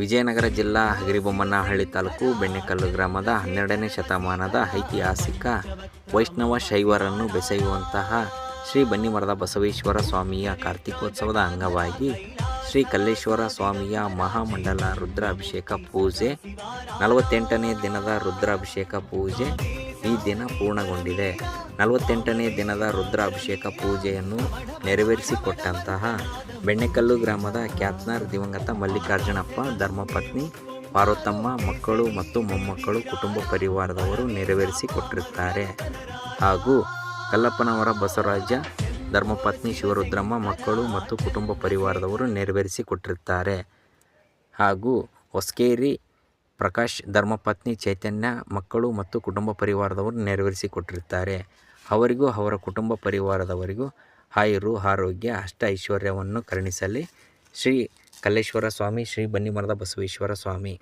ವಿಜಯನಗರ ಜಿಲ್ಲಾ ಹಗರಿಬೊಮ್ಮನಹಳ್ಳಿ ತಾಲೂಕು ಬೆಣ್ಣೆಕಲ್ಲು ಗ್ರಾಮದ 12ನೇ ಶತಮಾನದ ಐತಿಹಾಸಿಕ ವೈಷ್ಣವ ಶೈವರನ್ನು ಬೆಸೆಯುವಂತಹ ಶ್ರೀ ಬನ್ನಿಮರದ ಬಸವೇಶ್ವರ ಸ್ವಾಮಿಯ ಕಾರ್ತಿಕೋತ್ಸವದ ಅಂಗವಾಗಿ ಶ್ರೀ ಕಲ್ಲೇಶ್ವರ ಸ್ವಾಮಿಯ ಮಹಾಮಂಡಲ ರುದ್ರಾಭಿಷೇಕ ಪೂಜೆ 48ನೇ ದಿನದ ರುದ್ರಾಭಿಷೇಕ ಪೂಜೆ ಈ ದಿನ ಪೂರ್ಣಗೊಂಡಿದೆ. 48ನೇ ದಿನದ ರುದ್ರಾಭಿಷೇಕ ಪೂಜೆಯನ್ನು ನೆರವೇರಿಸಿಕೊಟ್ಟಂತಹ ಬೆಣ್ಣೆಕಲ್ಲು ಗ್ರಾಮದ ಖ್ಯಾತನಾರ್ ದಿವಂಗತ ಮಲ್ಲಿಕಾರ್ಜುನಪ್ಪ ಧರ್ಮಪತ್ನಿ ಪಾರ್ವತಮ್ಮ, ಮಕ್ಕಳು ಮತ್ತು ಮೊಮ್ಮಕ್ಕಳು, ಕುಟುಂಬ ಪರಿವಾರದವರು ನೆರವೇರಿಸಿಕೊಟ್ಟಿರುತ್ತಾರೆ. ಹಾಗೂ ಕಲ್ಲಪ್ಪನವರ ಬಸವರಾಜ ಧರ್ಮಪತ್ನಿ ಶಿವರುದ್ರಮ್ಮ, ಮಕ್ಕಳು ಮತ್ತು ಕುಟುಂಬ ಪರಿವಾರದವರು ನೆರವೇರಿಸಿಕೊಟ್ಟಿರುತ್ತಾರೆ. ಹಾಗೂ ಹೊಸಕೇರಿ ಪ್ರಕಾಶ್ ಧರ್ಮಪತ್ನಿ ಚೈತನ್ಯ, ಮಕ್ಕಳು ಮತ್ತು ಕುಟುಂಬ ಪರಿವಾರದವರು ನೆರವೇರಿಸಿಕೊಟ್ಟಿರುತ್ತಾರೆ. ಅವರಿಗೂ ಅವರ ಕುಟುಂಬ ಪರಿವಾರದವರಿಗೂ ಆಯುರು ಆರೋಗ್ಯ ಅಷ್ಟ ಐಶ್ವರ್ಯವನ್ನು ಕರುಣಿಸಲಿ ಶ್ರೀ ಕಲ್ಲೇಶ್ವರ ಸ್ವಾಮಿ, ಶ್ರೀ ಬನ್ನಿಮರದ ಬಸವೇಶ್ವರ ಸ್ವಾಮಿ.